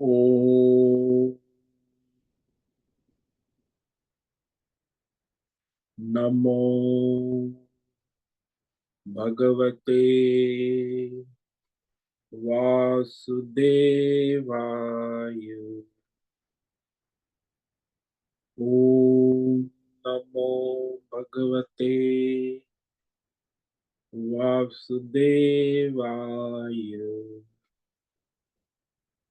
ओम नमो भगवते वासुदेवाय। ओम नमो भगवते वासुदेवाय।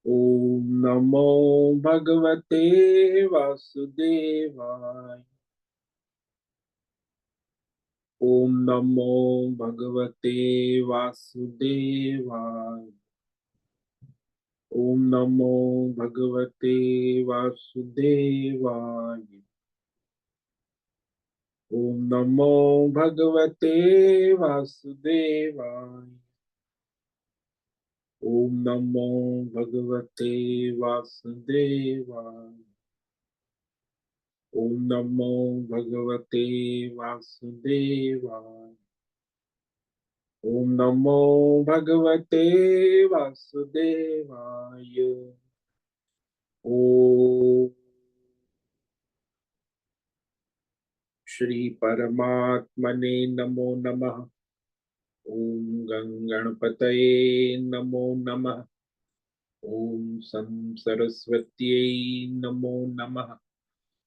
ओम नमो भगवते वासुदेवाय। ओम नमो भगवते वासुदेवाय। ओम नमो भगवते वासुदेवाय। ओम नमो भगवते वासुदेवाय। ओम नमो भगवते वासुदेवाय। ओम नमो भगवते वासुदेवाय। ओम नमो भगवते वासुदेवाय। ओम श्री परमात्मने नमो नमः। ओम गणपतये नमो नमः। ओम सं सरस्वत्यै नमो नमः।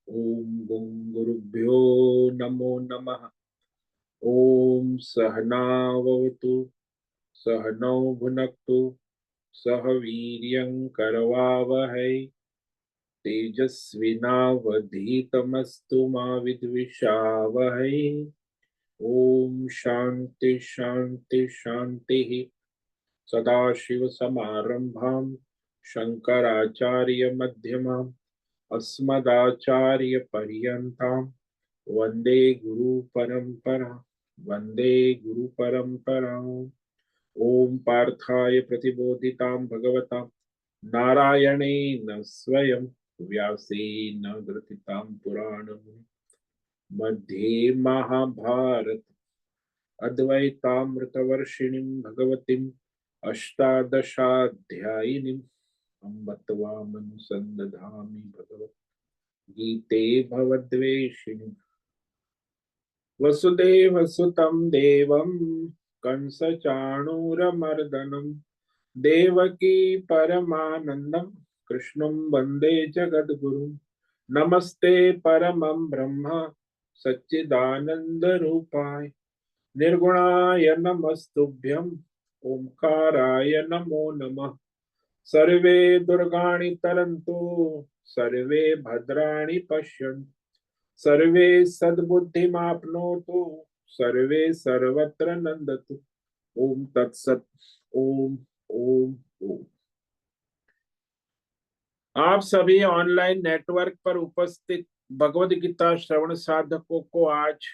ओम गं गुरुभ्यो नमो नमः। ओम सहनावतु सहनौ भुनक्तु सह वीर्यं करवावहै तेजस्विनावधीतमस्तु मा विद्विषावहै। ओम शांति शांति शांति। सदाशिवसमारम्भां शङ्कराचार्यमध्यमाम् अस्मदाचार्यपर्यन्तां वन्दे गुरुपरम्परा। वन्दे गुरुपरम्पराम्। ॐ पार्थाय प्रतिबोधितां भगवता नारायणेन स्वयं व्यासेन ग्रथितां पुराणम् मध्ये महाभारत अद्वैतामृतवर्षिणीं भगवतीम् अष्टादशाध्यायिनीम् अम्ब त्वामनुसन्दधामि भगवद्गीते भवद्वेषिणि। वसुदेवसुतं देवं कंसचाणूरमर्दनं देवकी परमानन्दं कृष्णं वन्दे जगद्गुरुं। नमस्ते परमं ब्रह्म सच्चिदानन्दरूपाय निर्गुणाय नमस्तुभ्यं ओंकाराय नमो नमः। सर्वे दुर्गाणि तरन्तु सर्वे भद्राणि पश्यन्तु सर्वे सद्बुद्धिमाप्नोतु सर्वे सर्वत्र नन्दतु। ओम तत्सत। ओम ओम ओम। आप सभी ऑनलाइन नेटवर्क पर उपस्थित भगवद गीता श्रवण साधकों को आज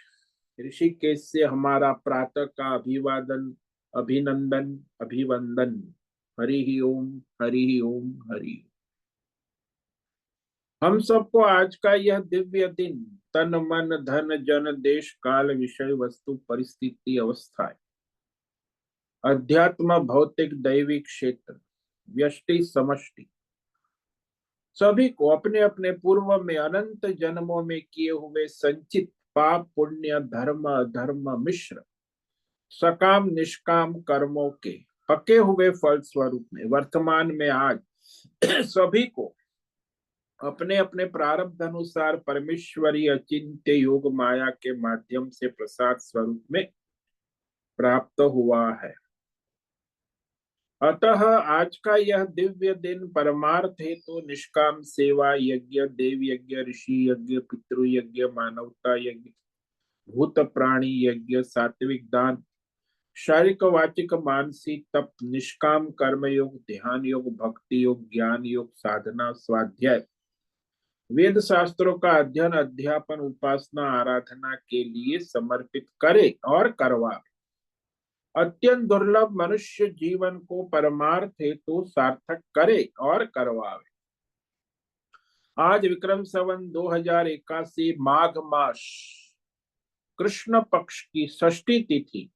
ऋषिकेश से हमारा प्रातः का अभिवादन अभिनंदन अभिवंदन। हरि ही ओम हरि ही ओम हरि। हम सबको आज का यह दिव्य दिन तन मन धन जन देश काल विषय वस्तु परिस्थिति अवस्थाएं अध्यात्म भौतिक दैविक क्षेत्र व्यष्टि समष्टि सभी को अपने अपने पूर्व में अनंत जन्मों में किए हुए संचित पाप पुण्य धर्म अधर्म मिश्र सकाम निष्काम कर्मों के पके हुए फल स्वरूप में वर्तमान में आज सभी को अपने अपने प्रारब्ध अनुसार परमेश्वरी अचिंत्य योग माया के माध्यम से प्रसाद स्वरूप में प्राप्त हुआ है। अतः आज का यह दिव्य दिन परमार्थ हेतु निष्काम सेवा यज्ञ देव यज्ञ ऋषि यज्ञ पितृ यज्ञ मानवता यज्ञ भूत प्राणी यज्ञ सात्विक दान शारीरिक वाचिक मानसिक तप निष्काम कर्म योग ध्यान योग भक्ति योग ज्ञान योग साधना स्वाध्याय वेद शास्त्रों का अध्ययन अध्यापन उपासना आराधना के लिए समर्पित करे और करवा अत्यंत दुर्लभ मनुष्य जीवन को परमार्थ हेतु सार्थक करे और करवावे। आज विक्रम संवत 2081 माघ मास कृष्ण पक्ष की षष्ठी तिथि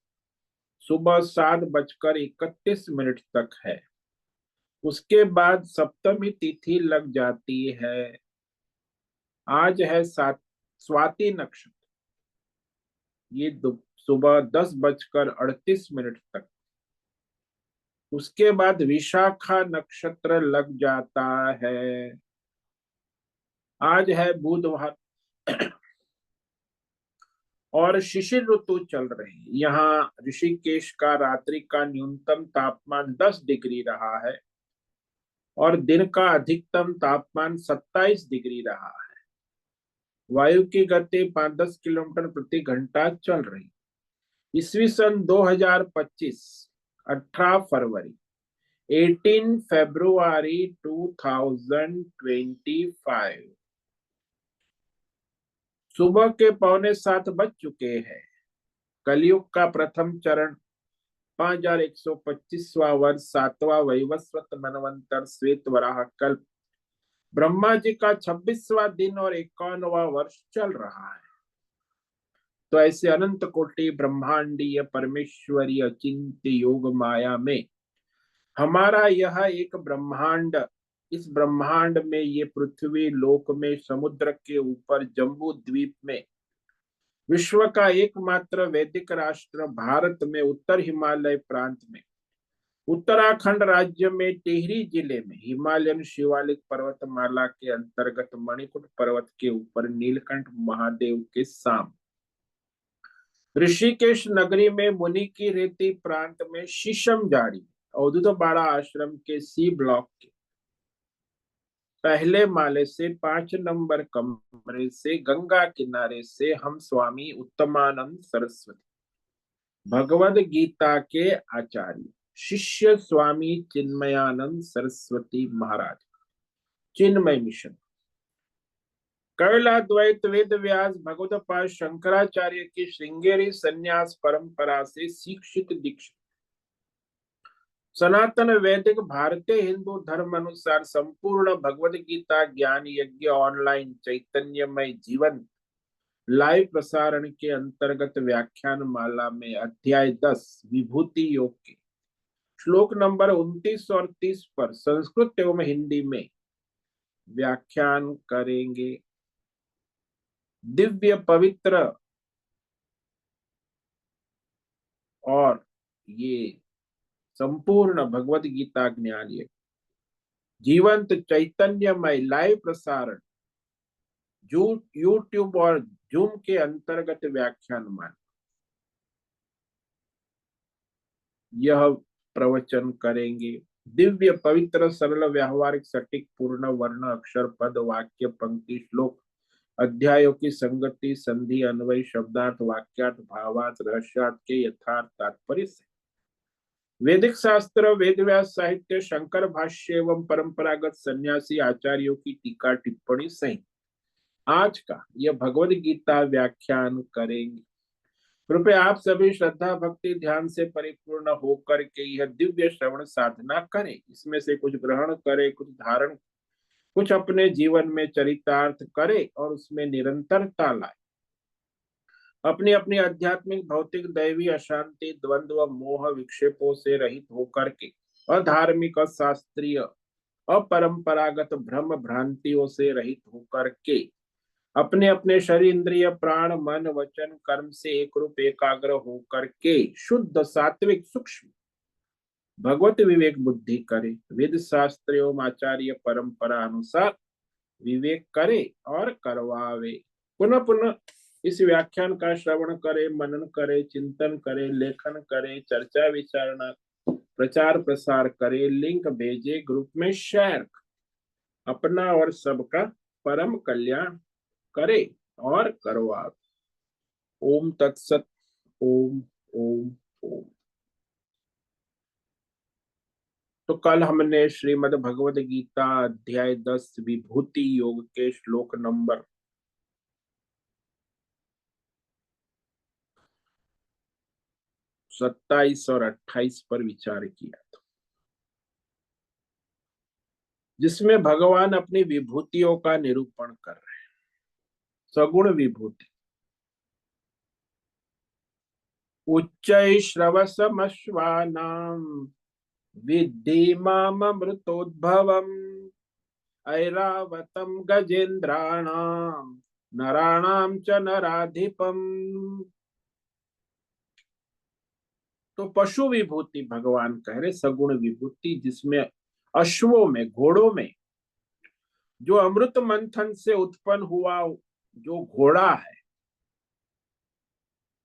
सुबह 7:31 तक है। उसके बाद सप्तमी तिथि लग जाती है। आज है स्वाति नक्षत्र। ये सुबह 10:38 तक। उसके बाद विशाखा नक्षत्र लग जाता है। आज है बुधवार और शिशिर ऋतु चल रही है। यहाँ ऋषिकेश का रात्रि का न्यूनतम तापमान 10 डिग्री रहा है और दिन का अधिकतम तापमान 27 डिग्री रहा है। वायु की गति 5-10 किलोमीटर प्रति घंटा चल रही। ईस्वी सन 2025, 18 फरवरी, 18 फरवरी 2025। सुबह के 6:45 बज चुके हैं। कलयुग का प्रथम चरण 5125वां वर्ष, 7वां वैवस्वत मनवंतर श्वेत वराह कल्प, ब्रह्मा जी का 26वां दिन और 51वां वर्ष चल रहा है। तो ऐसे अनंत कोटि ब्रह्मांडीय परमेश्वरीय अचिंत्य योग माया में हमारा यह एक ब्रह्मांड, इस ब्रह्मांड में ये पृथ्वी लोक में, समुद्र के ऊपर जम्बू द्वीप में, विश्व का एकमात्र वैदिक राष्ट्र भारत में, उत्तर हिमालय प्रांत में, उत्तराखंड राज्य में टिहरी जिले में, हिमालयन शिवालिक पर्वतमाला के अंतर्गत मणिकूट पर्वत के ऊपर नीलकंठ महादेव के सामने, ऋषिकेश नगरी में मुनि की रेती प्रांत में शीशम झाड़ी, अवधूत बाड़ा आश्रम के सी ब्लॉक के पहले माले से 5 नंबर कमरे से गंगा किनारे से हम स्वामी उत्तमानंद सरस्वती, भगवद गीता के आचार्य, शिष्य स्वामी चिन्मयानंद सरस्वती महाराज, चिन्मय मिशन, कैलाद्वैत वेद व्यास भगवतपाद शंकराचार्य की श्रृंगेरी संन्यास परंपरा से शिक्षित दीक्षित, सनातन वैदिक भारतीय हिंदू धर्म अनुसार संपूर्ण भगवद गीता ज्ञान यज्ञ ऑनलाइन चैतन्यमय जीवन लाइव प्रसारण के अंतर्गत व्याख्यान माला में अध्याय 10 विभूति योग के श्लोक नंबर 29 और 30 पर संस्कृत एवं हिंदी में व्याख्यान करेंगे। दिव्य पवित्र और ये संपूर्ण भगवद गीता ज्ञान ये जीवंत चैतन्यमय लाइव प्रसारण यूट्यूब और जूम के अंतर्गत व्याख्यान मान यह प्रवचन करेंगे। दिव्य पवित्र सरल व्यावहारिक सटीक पूर्ण वर्ण अक्षर पद वाक्य पंक्ति श्लोक अध्यायों की संगति संधि अन्वय शब्दार्थ वाक्यार्थ भावार्थ रहस्यार्थ के यथार्थ तात्पर्य से वैदिक शास्त्र वेद व्यास साहित्य शंकर भाष्य एवं परंपरागत सन्यासी आचार्यों की टीका टिप्पणी सहित आज का यह भगवद गीता व्याख्यान करेंगे। कृपया आप सभी श्रद्धा भक्ति ध्यान से परिपूर्ण होकर के यह दिव्य श्रवण साधना करें। इसमें से कुछ ग्रहण करें, कुछ धारण, कुछ अपने जीवन में चरितार्थ करें और उसमें निरंतरता लाए। अपनी अपनी आध्यात्मिक भौतिक दैवी अशांति द्वंद्व मोह विक्षेपों से रहित होकर के अधार्मिक अशास्त्रीय अपरंपरागत भ्रम भ्रांतियों से रहित होकर के अपने अपने शरीर इंद्रिय प्राण मन वचन कर्म से एक रूप एकाग्र होकर के शुद्ध सात्विक सूक्ष्म भगवत विवेक बुद्धि करे, वेद शास्त्र एवं आचार्य परंपरा अनुसार विवेक करे और करवावे। पुनः पुनः इस व्याख्यान का श्रवण करे, मनन करे, चिंतन करे, लेखन करे, चर्चा विचारणा, प्रचार प्रसार करे, लिंक भेजे, ग्रुप में शेयर, अपना और सबका परम कल्याण करे और करवा। ओम तत्सत। ओम ओम ओम। तो कल हमने श्रीमद् भगवद गीता अध्याय 10 विभूति योग के श्लोक नंबर 27 और 28 पर विचार किया था, जिसमें भगवान अपनी विभूतियों का निरूपण कर रहे हैं। सगुण विभूति उच्च श्रवसमश्वानाम विद्धि मामृतोद्भवम् ऐरावतम गजेन्द्राणाम नराणाम च नराधिपम। तो पशु विभूति भगवान कह रहे, सगुण विभूति जिसमें अश्वों में, घोड़ों में जो अमृत मंथन से उत्पन्न हुआ जो घोड़ा है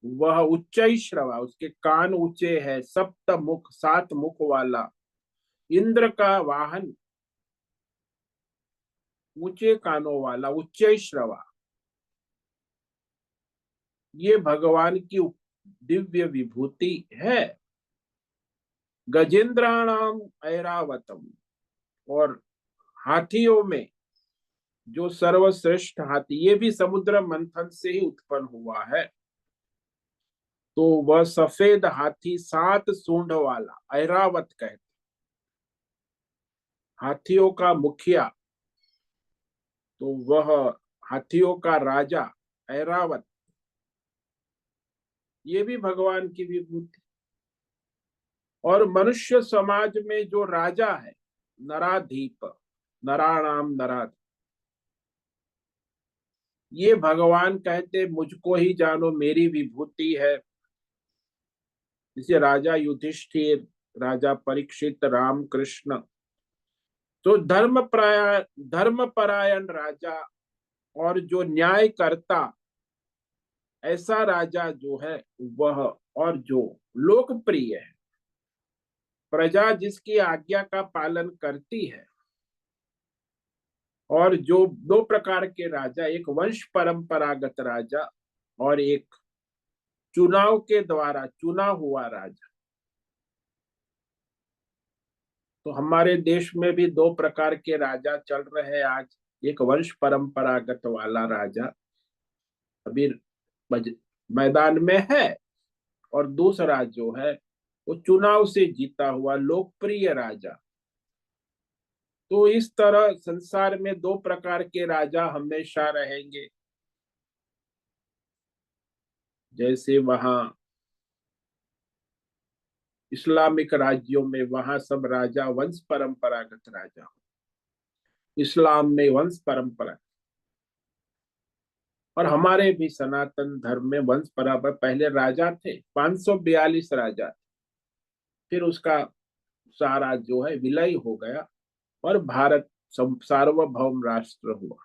वह उच्च श्रवा, उसके कान ऊंचे है, सप्त मुख, 7 मुख वाला, इंद्र का वाहन, ऊंचे कानों वाला, उच्च श्रवा, ये भगवान की दिव्य विभूति है। गजेंद्राणाम ऐरावतम, और हाथियों में जो सर्वश्रेष्ठ हाथी, ये भी समुद्र मंथन से ही उत्पन्न हुआ है। तो वह सफेद हाथी, 7 सूंड वाला, ऐरावत कहते, हाथियों का मुखिया, तो वह हाथियों का राजा ऐरावत, ये भी भगवान की विभूति। और मनुष्य समाज में जो राजा है, नराधीप, नराणाम नराध, ये भगवान कहते मुझको ही जानो, मेरी विभूति है। जैसे राजा युधिष्ठिर, राजा परीक्षित, राम कृष्ण, तो धर्म परायण राजा, और जो न्याय करता, ऐसा राजा जो है वह, और जो लोकप्रिय है, प्रजा जिसकी आज्ञा का पालन करती है। और जो 2 प्रकार के राजा, एक वंश परंपरागत राजा और एक चुनाव के द्वारा चुना हुआ राजा। तो हमारे देश में भी 2 प्रकार के राजा चल रहे हैं आज। एक वंश परंपरागत वाला राजा अभी मैदान में है, और दूसरा जो है वो चुनाव से जीता हुआ लोकप्रिय राजा। तो इस तरह संसार में 2 प्रकार के राजा हमेशा रहेंगे। जैसे वहां इस्लामिक राज्यों में वहां सब राजा वंश परंपरागत राजा, इस्लाम में वंश परंपरा, और हमारे भी सनातन धर्म में वंश परंपरा। पहले राजा थे, 542 राजा, फिर उसका सारा जो है विलय हो गया और भारत सार्वभौम राष्ट्र हुआ।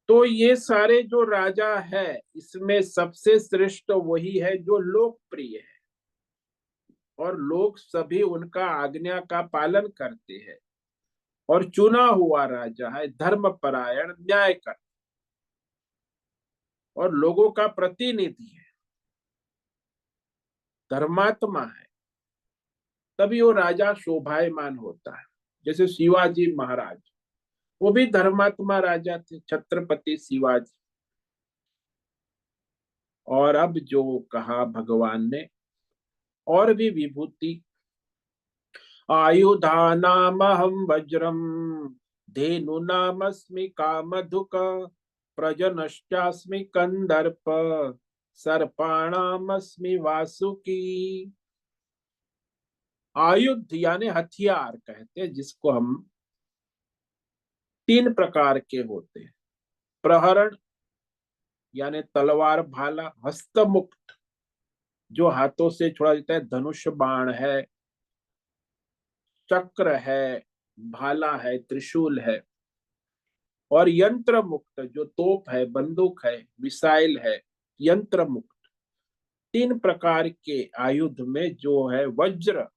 तो ये सारे जो राजा है, इसमें सबसे श्रेष्ठ वही है जो लोकप्रिय है, और लोग सभी उनका आज्ञा का पालन करते हैं, और चुना हुआ राजा है धर्मपरायण, न्याय कर, और लोगों का प्रतिनिधि है, धर्मात्मा है, तभी वो राजा शोभायमान होता है। जैसे शिवाजी महाराज, वो भी धर्मात्मा राजा थे, छत्रपति शिवाजी। और अब जो कहा भगवान ने, और भी विभूति, आयुधानामहं वज्रम, धेनुनामस्मि कामधुक, प्रजनश्चास्मि कंदर्प, सर्पाणामस्मि वासुकी। आयुध यानी हथियार कहते हैं जिसको हम 3 प्रकार के होते हैं। प्रहरण यानी तलवार भाला, हस्तमुक्त जो हाथों से छोड़ा जाता है, धनुष बाण है, चक्र है, भाला है, त्रिशूल है। और यंत्र मुक्त जो तोप है, बंदूक है, मिसाइल है, यंत्र मुक्त। 3 प्रकार के आयुध में जो है वज्र,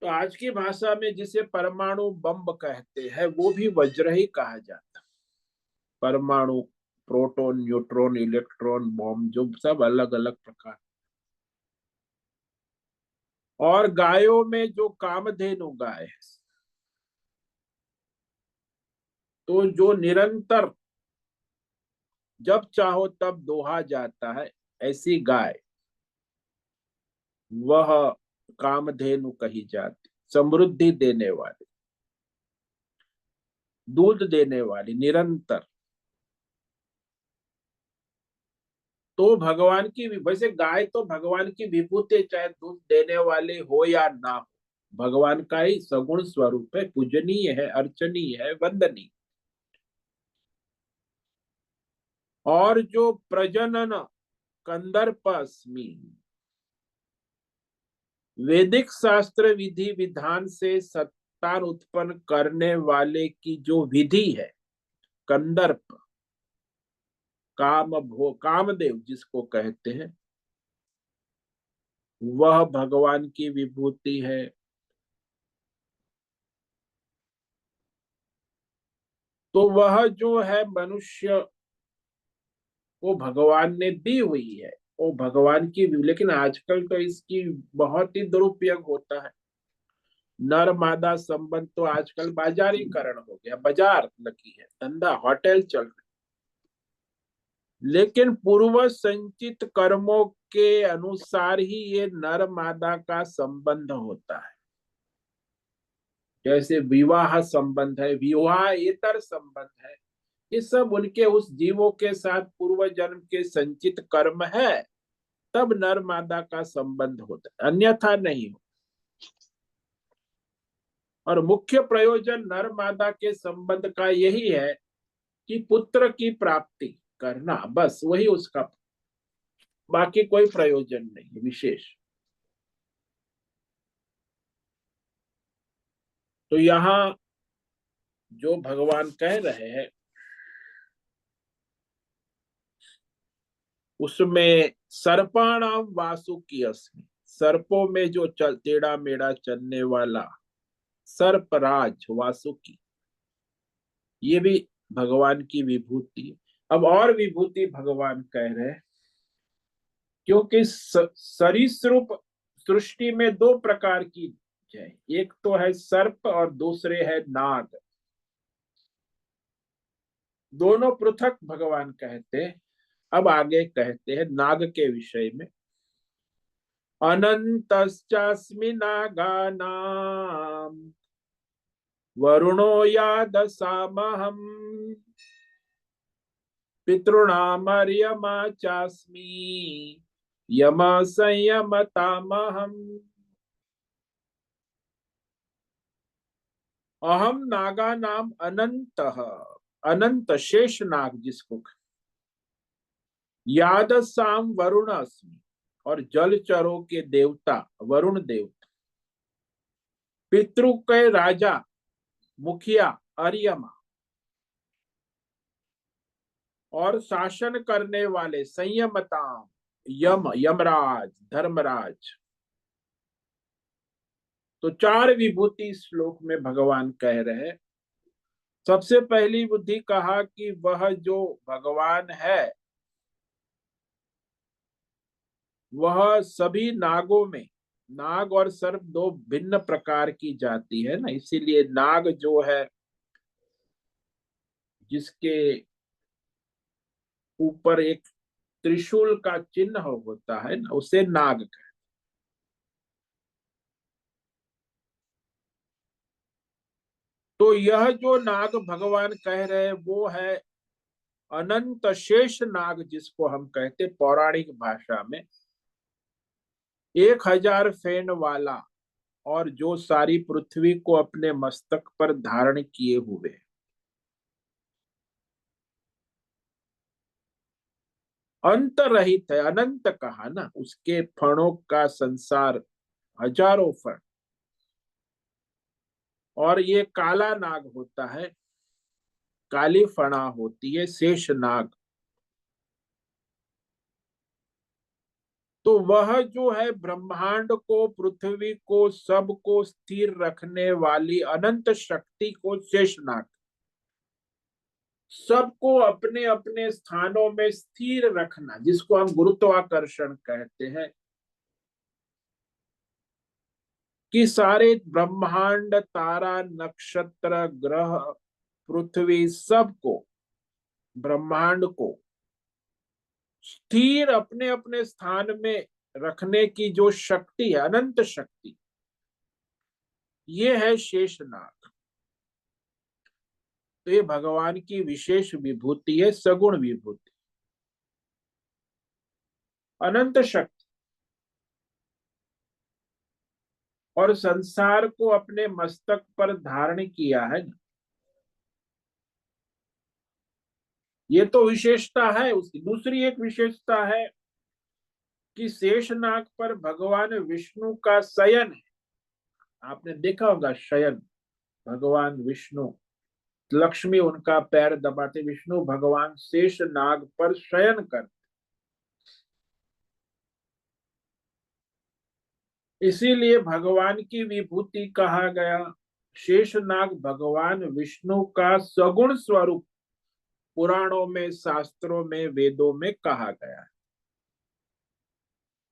तो आज की भाषा में जिसे परमाणु बम कहते हैं वो भी वज्र ही कहा जाता। परमाणु, प्रोटॉन, न्यूट्रॉन, इलेक्ट्रॉन बम, जो सब अलग अलग प्रकार। और गायों में जो कामधेनु गाय है, तो जो निरंतर जब चाहो तब दोहा जाता है, ऐसी गाय, वह कामधेनु कही जाती, समृद्धि देने वाली, दूध देने वाली, निरंतर। तो भगवान की वैसे गाय तो भगवान की विभूति, चाहे दूध देने वाले हो या ना हो, भगवान का ही सगुण स्वरूप है, पूजनीय है, अर्चनीय है, वंदनीय। और जो प्रजनन कंदर्पस्मि, वैदिक शास्त्र विधि विधान से संतान उत्पन्न करने वाले की जो विधि है, कंदर्प, कामदेव जिसको कहते हैं, वह भगवान की विभूति है। तो वह जो है मनुष्य को भगवान ने दी हुई है, वो भगवान की, लेकिन आजकल तो इसकी बहुत ही दुरुपयोग होता है। नर मादा संबंध तो आजकल बाजारीकरण हो गया, बाजार लगी है, धंधा, होटल चल रहे, लेकिन पूर्व संचित कर्मों के अनुसार ही ये नर मादा का संबंध होता है। जैसे विवाह संबंध है, विवाहेतर संबंध है, ये सब उनके उस जीवों के साथ पूर्व जन्म के संचित कर्म है, तब नर मादा का संबंध होता है, अन्यथा नहीं हो। और मुख्य प्रयोजन नर मादा के संबंध का यही है कि पुत्र की प्राप्ति करना, बस वही उसका, बाकी कोई प्रयोजन नहीं विशेष। तो यहाँ जो भगवान कह रहे हैं उसमें सर्पाणाम वासुकी अस्मि, सर्पों में जो टेढ़ा मेढ़ा चलने वाला सर्पराज वासुकी, ये भी भगवान की विभूति है। अब और विभूति भगवान कह रहे हैं, क्योंकि सरीसृप सृष्टि में दो प्रकार की है, एक तो है सर्प और दूसरे है नाग। दोनों पृथक भगवान कहते हैं। अब आगे कहते हैं नाग के विषय में, अनंतश्चास्मि नागानाम वरुणो यादसामहम् पितॄणामर्यमा चास्मि यम संयमतामहम्। अहम नागा नाम अनंत, अनंत शेष नाग जिसको, यादसाम वरुण अस्मि, और जलचरों के देवता वरुण देवता, पितृ के राजा मुखिया अर्यमा, और शासन करने वाले संयमताम यमराज धर्मराज। तो चार विभूति श्लोक में भगवान कह रहे हैं। सबसे पहली बुद्धि कहा कि वह जो भगवान है वह सभी नागों में, नाग और सर्प दो भिन्न प्रकार की जाति है ना, इसीलिए नाग जो है जिसके ऊपर एक त्रिशूल का चिन्ह होता है ना, उसे नाग कहते। तो यह जो नाग भगवान कह रहे हैं वो है अनंत शेष नाग, जिसको हम कहते पौराणिक भाषा में 1000 फेन वाला, और जो सारी पृथ्वी को अपने मस्तक पर धारण किए हुए। अंत रहित है, अनंत कहा ना, उसके फणों का संसार हजारों फण। और ये काला नाग होता है, काली फणा होती है शेष नाग। तो वह जो है ब्रह्मांड को, पृथ्वी को, सबको स्थिर रखने वाली अनंत शक्ति को शेषनाग, सबको अपने अपने स्थानों में स्थिर रखना, जिसको हम गुरुत्वाकर्षण कहते हैं, कि सारे ब्रह्मांड, तारा, नक्षत्र, ग्रह, पृथ्वी, सबको, ब्रह्मांड को स्थिर अपने अपने स्थान में रखने की जो शक्ति है, अनंत शक्ति, ये है शेषनाग। तो ये भगवान की विशेष विभूति है, सगुण विभूति। अनंत शक्ति और संसार को अपने मस्तक पर धारण किया है ना। ये तो विशेषता है उसकी। दूसरी एक विशेषता है कि शेषनाग पर भगवान विष्णु का शयन है। आपने देखा होगा शयन, भगवान विष्णु, लक्ष्मी उनका पैर दबाते, विष्णु भगवान शेष नाग पर शयन कर। इसीलिए भगवान की विभूति कहा गया। शेषनाग भगवान विष्णु का सगुण स्वरूप पुराणों में, शास्त्रों में, वेदों में कहा गया है।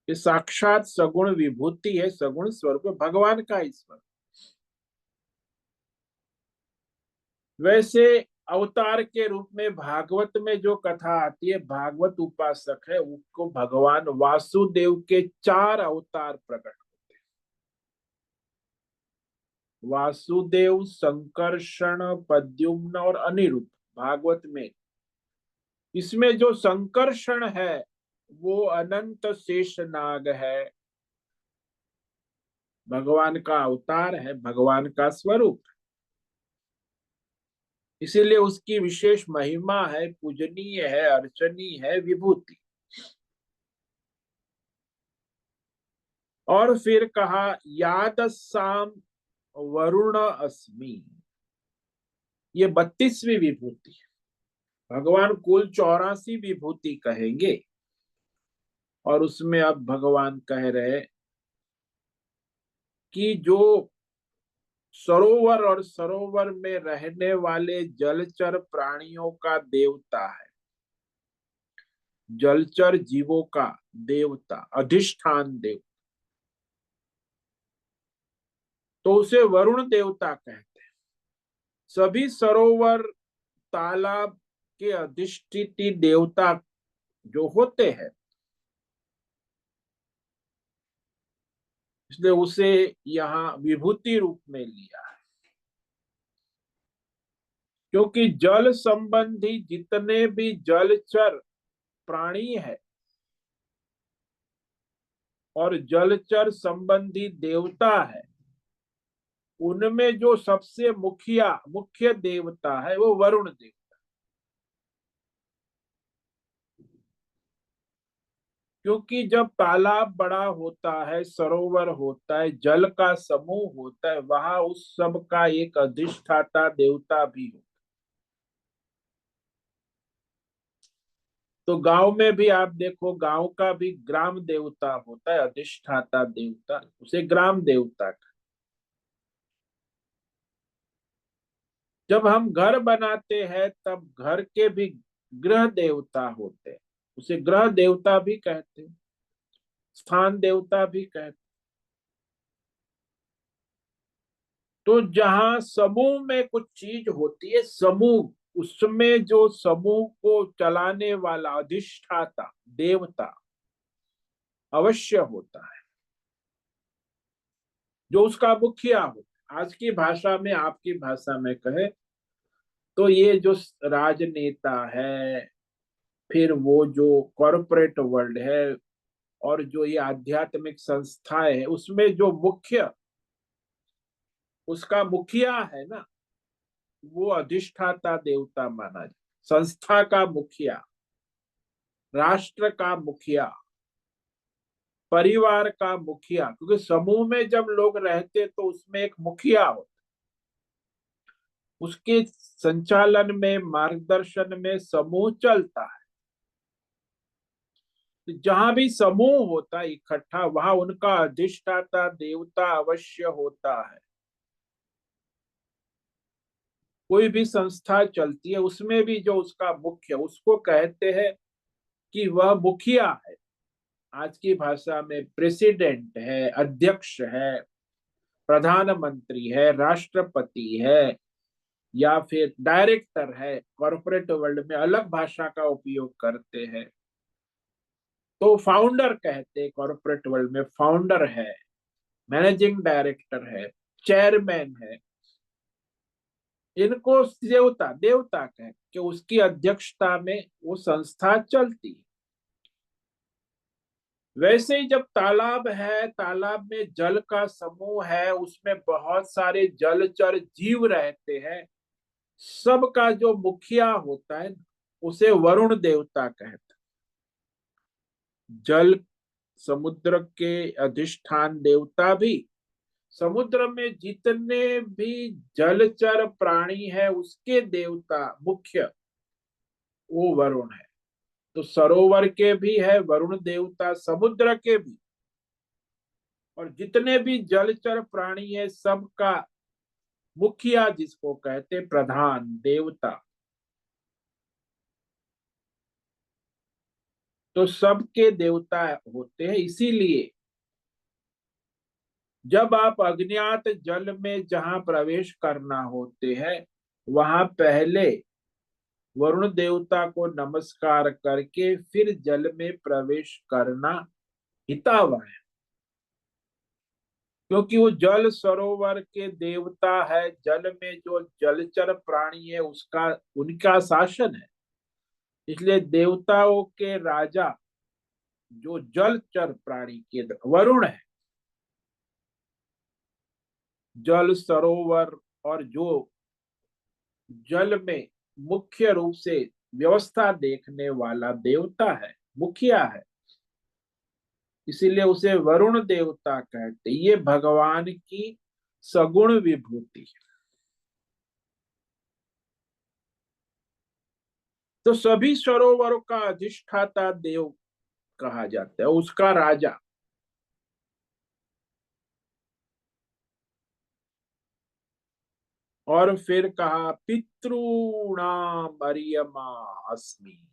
ये साक्षात सगुण विभूति है, सगुण स्वरूप भगवान का ईश्वर। वैसे अवतार के रूप में भागवत में जो कथा आती है, भागवत उपासक है उसको भगवान वासुदेव के 4 अवतार प्रकट। वासुदेव, संकर्षण, प्रद्युम्न और अनिरुद्ध भागवत में। इसमें जो संकर्षण है वो अनंत शेषनाग है, भगवान का अवतार है, भगवान का स्वरूप। इसीलिए उसकी विशेष महिमा है, पूजनीय है, अर्चनीय है, विभूति। और फिर कहा यादसाम वरुण अस्मि, ये 32वीं विभूति है। भगवान कुल 84 विभूति कहेंगे और उसमें अब भगवान कह रहे कि जो सरोवर और सरोवर में रहने वाले जलचर प्राणियों का देवता है, जलचर जीवों का देवता, अधिष्ठान देव, तो उसे वरुण देवता कहते हैं। सभी सरोवर, तालाब के अधिष्ठित देवता जो होते हैं, इसलिए उसे यहाँ विभूति रूप में लिया है। क्योंकि जल संबंधी जितने भी जलचर प्राणी है और जलचर संबंधी देवता है, उनमें जो सबसे मुख्य देवता है वो वरुण देवता। क्योंकि जब तालाब बड़ा होता है, सरोवर होता है, जल का समूह होता है, वहां उस सब का एक अधिष्ठाता देवता भी होता है। तो गांव में भी आप देखो, गांव का भी ग्राम देवता होता है, अधिष्ठाता देवता, उसे ग्राम देवता का। जब हम घर बनाते हैं तब घर के भी गृह देवता होते हैं, उसे ग्रह देवता भी कहते हैं, स्थान देवता भी कहते हैं। तो जहां समूह में कुछ चीज होती है, समूह, उसमें जो समूह को चलाने वाला अधिष्ठाता देवता अवश्य होता है, जो उसका मुखिया होता है। आज की भाषा में, आपकी भाषा में कहे तो ये जो राजनेता है, फिर वो जो कॉरपोरेट वर्ल्ड है और जो ये आध्यात्मिक संस्थाएं है, उसमें जो मुख्य, उसका मुखिया है ना, वो अधिष्ठाता देवता माना जाए। संस्था का मुखिया, राष्ट्र का मुखिया, परिवार का मुखिया, क्योंकि समूह में जब लोग रहते तो उसमें एक मुखिया होता, उसके संचालन में, मार्गदर्शन में समूह चलता है। तो जहां भी समूह होता है इकट्ठा, वहां उनका अधिष्ठाता देवता अवश्य होता है। कोई भी संस्था चलती है उसमें भी जो उसका मुख्य, उसको कहते हैं कि वह मुखिया है। आज की भाषा में प्रेसिडेंट है, अध्यक्ष है, प्रधानमंत्री है, राष्ट्रपति है, या फिर डायरेक्टर है। कॉर्पोरेट वर्ल्ड में अलग भाषा का उपयोग करते हैं, तो फाउंडर कहते हैं। कॉर्पोरेट वर्ल्ड में फाउंडर है, मैनेजिंग डायरेक्टर है, चेयरमैन है। इनको देवता देवता कह कि उसकी अध्यक्षता में वो संस्था चलती है। वैसे ही जब तालाब है, तालाब में जल का समूह है, उसमें बहुत सारे जलचर जीव रहते हैं, सबका जो मुखिया होता है उसे वरुण देवता कहते हैं। जल समुद्र के अधिष्ठान देवता भी, समुद्र में जितने भी जलचर प्राणी है उसके देवता मुख्य वो वरुण है। तो सरोवर के भी है वरुण देवता, समुद्र के भी, और जितने भी जलचर प्राणी है सबका मुखिया जिसको कहते प्रधान देवता, तो सबके देवता होते हैं। इसीलिए जब आप अज्ञात जल में जहां प्रवेश करना होते हैं, वहां पहले वरुण देवता को नमस्कार करके फिर जल में प्रवेश करना हितावह है। क्योंकि वो जल सरोवर के देवता है, जल में जो जलचर प्राणी है उसका उनका शासन है। इसलिए देवताओं के राजा जो जलचर प्राणी के वरुण है, जल सरोवर और जो जल में मुख्य रूप से व्यवस्था देखने वाला देवता है, मुखिया है, इसीलिए उसे वरुण देवता कहते। ये भगवान की सगुण विभूति है। तो सभी सरोवरों का अधिष्ठाता देव कहा जाता है, उसका राजा। और फिर कहा पितॄणाम अर्यमा अस्मि।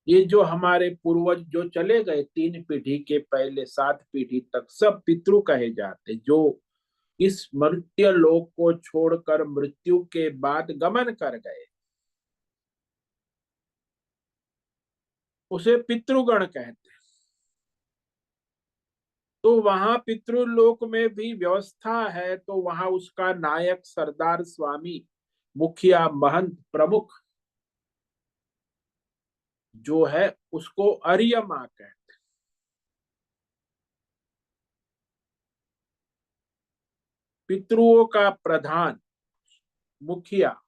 ये जो हमारे पूर्वज जो चले गए 3 पीढ़ी के पहले 7 पीढ़ी तक, सब पितृ कहे जाते, जो इस मर्त्य लोक को छोड़कर मृत्यु के बाद गमन कर गए, उसे पितृगण कहते हैं। तो वहां पितृलोक में भी व्यवस्था है, तो वहां उसका नायक सरदार स्वामी मुखिया महंत प्रमुख जो है उसको अर्यमा कहते हैं। पितृओं का प्रधान मुखिया।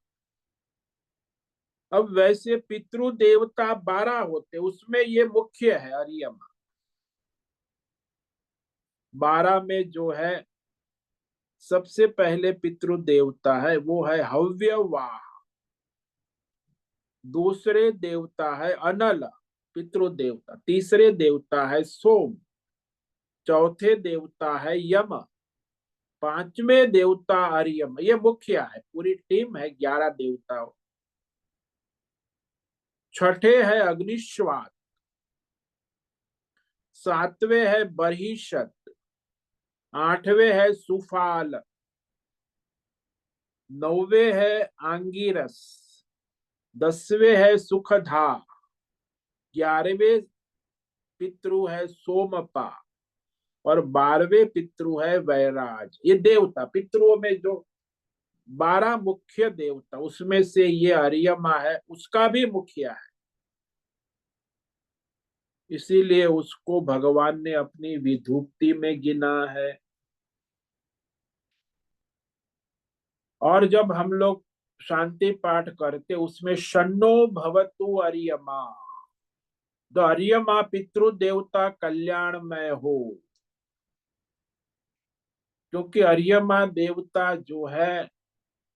अब वैसे पितृ देवता 12 होते, उसमें ये मुख्य है अर्यमा। 12 में जो है सबसे पहले पितृ देवता है वो है हव्यवाह। दूसरे देवता है अनल पितृ देवता। तीसरे देवता है सोम। चौथे देवता है यम। पांचवें देवता अर्यम। ये मुखिया है, पूरी टीम है 11 देवता। छठे है अग्निश्वात। सातवें है बरहिषत। आठवें है सुफाल। नौवे है आंगिरस। 10वें है सुखधा। 11वें पितृ है सोमपा। और 12वें पितृ है वैराज। ये देवता पितृओं में जो 12 मुख्य देवता, उसमें से ये अर्यमा है, उसका भी मुखिया है। इसीलिए उसको भगवान ने अपनी विधुक्ति में गिना है। और जब हम लोग शांति पाठ करते उसमें शन्नो भवतु अर्यमा, तो अर्यमा पितृ देवता कल्याणमय हो। क्योंकि अर्यमा देवता जो है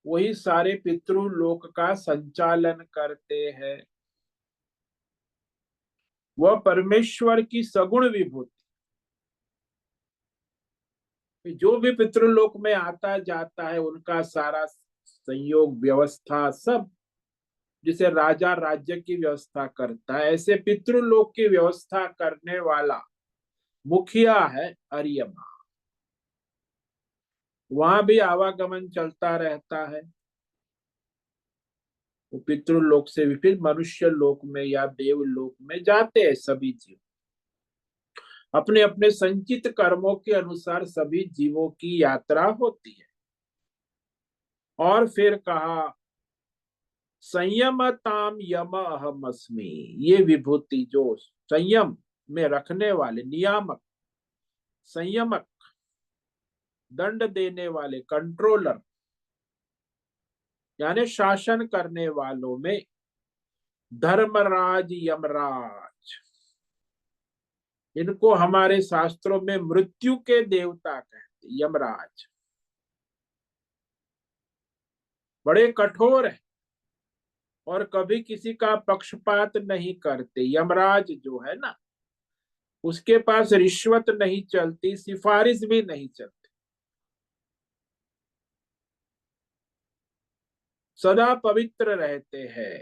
वही सारे पितृलोक का संचालन करते हैं। वह परमेश्वर की सगुण विभूति, जो भी पितृलोक में आता जाता है उनका सारा संयोग व्यवस्था सब, जिसे राजा राज्य की व्यवस्था करता है, ऐसे पितृलोक की व्यवस्था करने वाला मुखिया है अर्यमा। वहां भी आवागमन चलता रहता है। वो पितृलोक से भी फिर मनुष्य लोक में या देवलोक में जाते हैं सभी जीव। अपने अपने संचित कर्मों के अनुसार सभी जीवों की यात्रा होती है। और फिर कहा संयमताम यम अहम अस्मि, ये विभूति जो संयम में रखने वाले, नियामक, संयमक, दंड देने वाले, कंट्रोलर, यानी शासन करने वालों में धर्मराज यमराज, इनको हमारे शास्त्रों में मृत्यु के देवता कहते, यमराज बड़े कठोर है और कभी किसी का पक्षपात नहीं करते। यमराज जो है ना, उसके पास रिश्वत नहीं चलती, सिफारिश भी नहीं चलती, सदा पवित्र रहते हैं।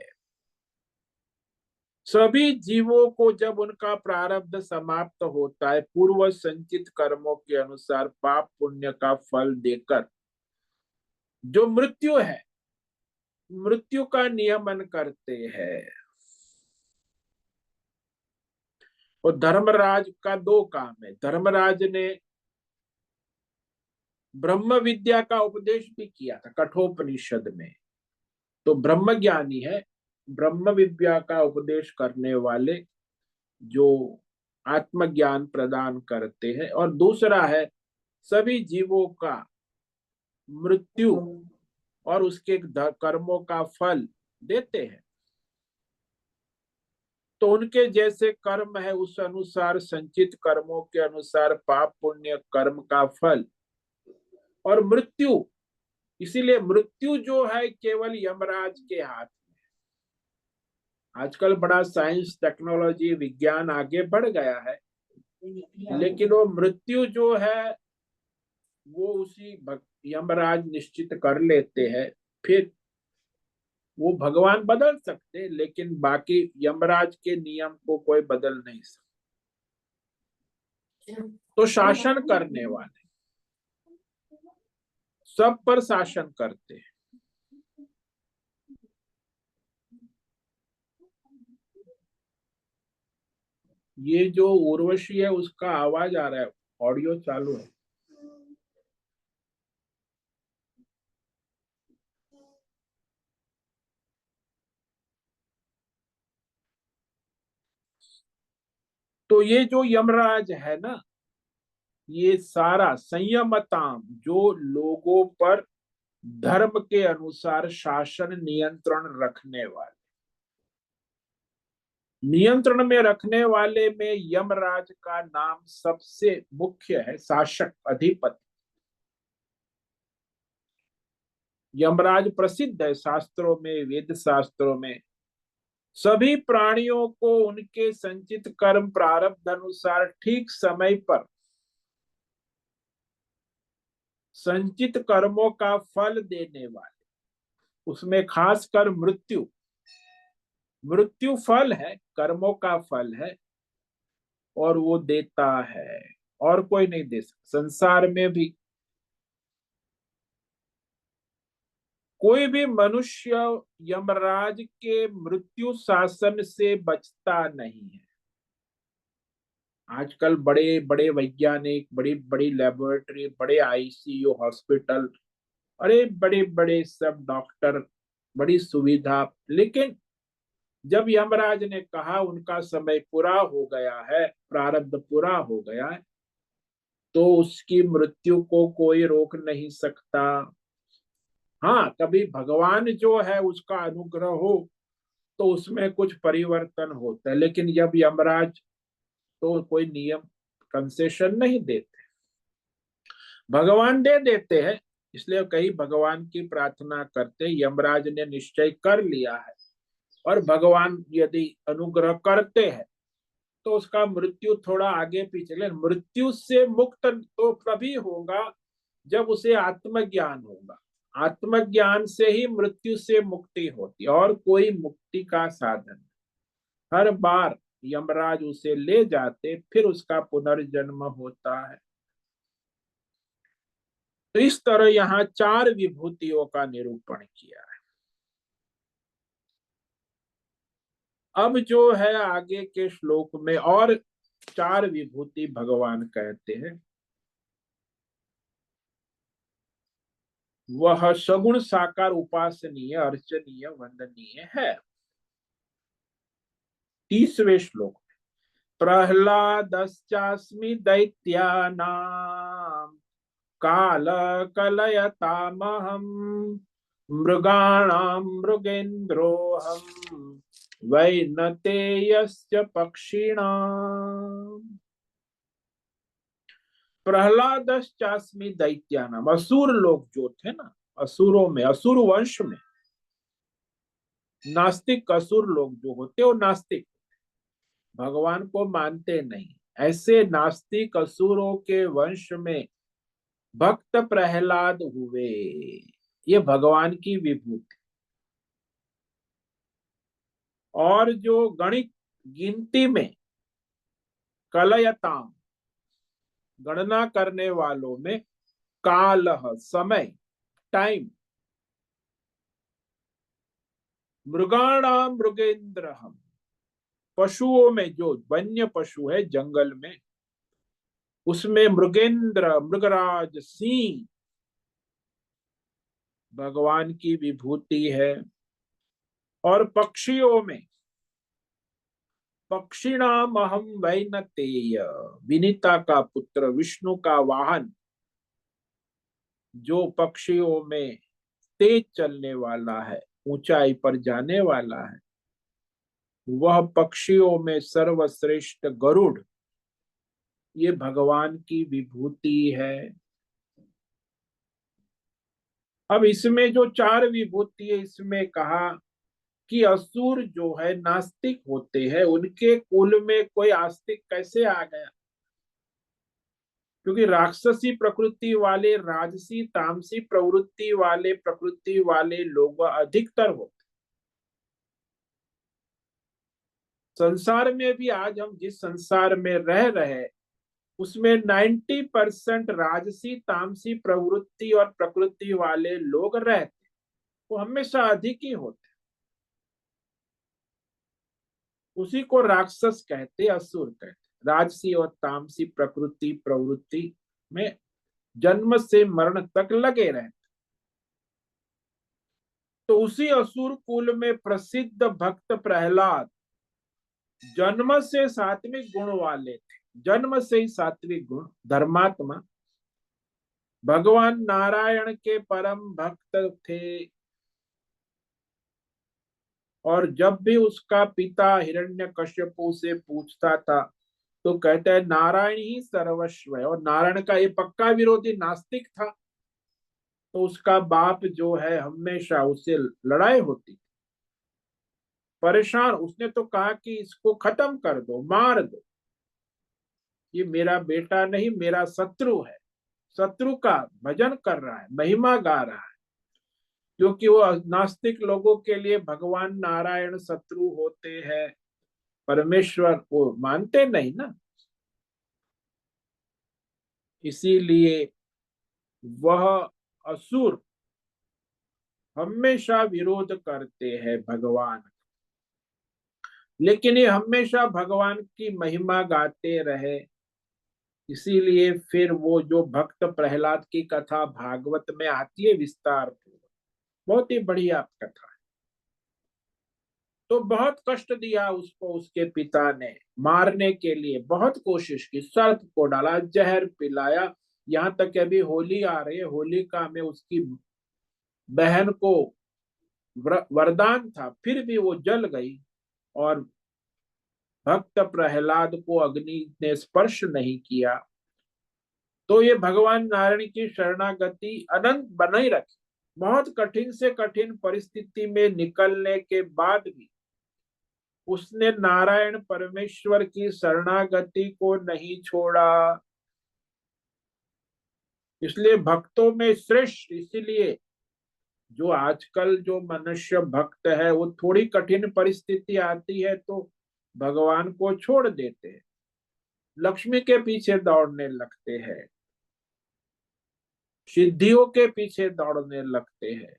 सभी जीवों को जब उनका प्रारब्ध समाप्त होता है, पूर्व संचित कर्मों के अनुसार पाप पुण्य का फल देकर जो मृत्यु है, मृत्यु का नियमन करते हैं। और धर्मराज का दो काम है। धर्मराज ने ब्रह्म विद्या का उपदेश भी किया था कठोपनिषद में, तो ब्रह्म ज्ञानी है, ब्रह्म विद्या का उपदेश करने वाले जो आत्मज्ञान प्रदान करते हैं। और दूसरा है सभी जीवों का मृत्यु और उसके कर्मों का फल देते हैं। तो उनके जैसे कर्म है उस अनुसार, संचित कर्मों के अनुसार पाप पुण्य कर्म का फल और मृत्यु। इसीलिए मृत्यु जो है केवल यमराज के हाथ में। आजकल बड़ा साइंस, टेक्नोलॉजी, विज्ञान आगे बढ़ गया है, लेकिन वो मृत्यु जो है वो उसी यमराज निश्चित कर लेते हैं। फिर वो भगवान बदल सकते, लेकिन बाकी यमराज के नियम को कोई बदल नहीं सकता। तो शासन करने वाले सब पर शासन करते हैं। ये जो उर्वशी है उसका आवाज आ रहा है, ऑडियो चालू है। तो ये जो यमराज है ना, ये सारा संयमताम, जो लोगों पर धर्म के अनुसार शासन नियंत्रण रखने वाले, नियंत्रण में रखने वाले में यमराज का नाम सबसे मुख्य है, शासक, अधिपति। यमराज प्रसिद्ध है शास्त्रों में, वेद शास्त्रों में। सभी प्राणियों को उनके संचित कर्म प्रारब्ध अनुसार ठीक समय पर संचित कर्मों का फल देने वाले, उसमें खासकर मृत्यु, मृत्यु फल है, कर्मों का फल है और वो देता है, और कोई नहीं दे सकता। संसार में भी कोई भी मनुष्य यमराज के मृत्यु शासन से बचता नहीं है। आजकल बड़े बड़े वैज्ञानिक, बड़ी बड़ी लेबोरेटरी, बड़े आईसीयू हॉस्पिटल, अरे बड़े बड़े सब डॉक्टर, बड़ी सुविधा, लेकिन जब यमराज ने कहा उनका समय पूरा हो गया है, प्रारब्ध पूरा हो गया है, तो उसकी मृत्यु को कोई रोक नहीं सकता। हाँ, कभी भगवान जो है उसका अनुग्रह हो तो उसमें कुछ परिवर्तन होता है, लेकिन जब यमराज तो कोई नियम कंसेशन नहीं देते, भगवान दे देते हैं। इसलिए कई भगवान की प्रार्थना करते, यमराज ने निश्चय कर लिया है और भगवान यदि अनुग्रह करते हैं तो उसका मृत्यु थोड़ा आगे पीछे, मृत्यु से मुक्त तो तभी होगा जब उसे आत्मज्ञान होगा। आत्मज्ञान से ही मृत्यु से मुक्ति होती, और कोई मुक्ति का साधन। हर बार यमराज उसे ले जाते, फिर उसका पुनर्जन्म होता है। तो इस तरह यहाँ चार विभूतियों का निरूपण किया है। अब जो है आगे के श्लोक में और चार विभूति भगवान कहते हैं। वह सगुण साकार उपासनीय अर्चनीय वंदनीय है। 30वें श्लोक, प्रह्लादश्चास्मि दैत्यानां काल कलयतामहं मृगाणां मृगेन्द्रोऽहं वैनतेयस्य पक्षिणाम्। प्रह्लादश्चास्मि दैत्यानाम, असुर लोग जो थे ना, असुरों में, असुर वंश में नास्तिक असुर लोग जो होते वो नास्तिक, भगवान को मानते नहीं, ऐसे नास्तिक असुरों के वंश में भक्त प्रहलाद हुए। ये भगवान की विभूति। और जो गणित गिनती में कलयताम, गणना करने वालों में, काल समय टाइम, मृगाणाम मृगेंद्र, हम पशुओं में जो वन्य पशु है जंगल में, उसमें मृगेंद्र मृगराज सिंह भगवान की विभूति है। और पक्षियों में पक्षिणाम अहम वैनतेय, विनीता का पुत्र, विष्णु का वाहन, जो पक्षियों में तेज चलने वाला है, ऊंचाई पर जाने वाला है, वह पक्षियों में सर्वश्रेष्ठ गरुड़, ये भगवान की विभूति है। अब इसमें जो 4 विभूति है, इसमें कहा कि असुर जो है नास्तिक होते हैं, उनके कुल में कोई आस्तिक कैसे आ गया? क्योंकि राक्षसी प्रकृति वाले, राजसी तामसी प्रकृति वाले लोग अधिकतर होते। संसार में भी आज हम जिस संसार में रह रहे, उसमें 90% राजसी तामसी प्रवृत्ति और प्रकृति वाले लोग रहते, वो हमेशा अधिक ही होते। उसी को राक्षस कहते, असुर कहते। राजसी और तामसी प्रकृति प्रवृत्ति में जन्म से मरण तक लगे रहते। तो उसी असुर कुल में प्रसिद्ध भक्त प्रहलाद जन्म से सात्विक गुण वाले थे, जन्म से ही सात्विक गुण, धर्मात्मा, भगवान नारायण के परम भक्त थे। और जब भी उसका पिता हिरण्यकश्यपु से पूछता था तो कहता है नारायण ही सर्वस्व है, और नारायण का ये पक्का विरोधी नास्तिक था। तो उसका बाप जो है हमेशा उससे लड़ाई होती, परेशान। उसने तो कहा कि इसको खत्म कर दो, मार दो, ये मेरा बेटा नहीं, मेरा शत्रु है, शत्रु का भजन कर रहा है, महिमा गा रहा है। क्योंकि वो नास्तिक लोगों के लिए भगवान नारायण शत्रु होते हैं, परमेश्वर को मानते नहीं ना, इसीलिए वह असुर हमेशा विरोध करते हैं भगवान। लेकिन ये हमेशा भगवान की महिमा गाते रहे, इसीलिए फिर वो जो भक्त प्रहलाद की कथा भागवत में आती है विस्तार पूर्वक, बहुत ही बढ़िया कथा है। तो बहुत कष्ट दिया उसको, उसके पिता ने मारने के लिए बहुत कोशिश की, सर्प को डाला, जहर पिलाया, यहाँ तक कि अभी होली आ रही है, होलिका में उसकी बहन को वरदान था, फिर भी वो जल गई और भक्त प्रहलाद को अग्नि ने स्पर्श नहीं किया। तो ये भगवान नारायण की शरणागति अनंत बनाई रखी। बहुत कठिन से कठिन परिस्थिति में निकलने के बाद भी उसने नारायण परमेश्वर की शरणागति को नहीं छोड़ा। इसलिए भक्तों में श्रेष्ठ, इसीलिए जो आजकल जो मनुष्य भक्त है वो थोड़ी कठिन परिस्थिति आती है तो भगवान को छोड़ देते हैं, लक्ष्मी के पीछे दौड़ने लगते हैं, सिद्धियों के पीछे दौड़ने लगते हैं,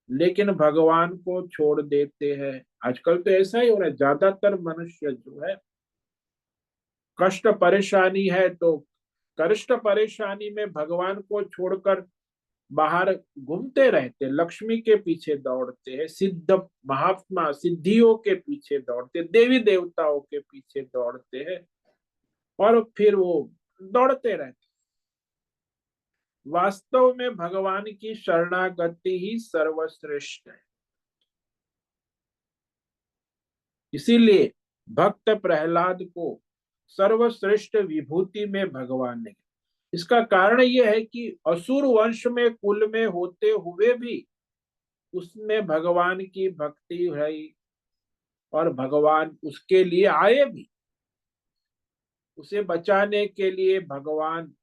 लेकिन भगवान को छोड़ देते हैं। आजकल तो ऐसा ही हो रहा है, ज्यादातर मनुष्य जो है कष्ट परेशानी है तो कष्ट परेशानी में भगवान को छोड़कर बाहर घूमते रहते, लक्ष्मी के पीछे दौड़ते हैं, सिद्ध महात्मा सिद्धियों के पीछे दौड़ते, देवी देवताओं के पीछे दौड़ते हैं, और फिर वो दौड़ते रहते। वास्तव में भगवान की शरणागति ही सर्वश्रेष्ठ है। इसीलिए भक्त प्रहलाद को सर्वश्रेष्ठ विभूति में भगवान ने, इसका कारण यह है कि असुर वंश में कुल में होते हुए भी उसमें भगवान की भक्ति है, और भगवान उसके लिए आए भी। उसे बचाने के लिए भगवान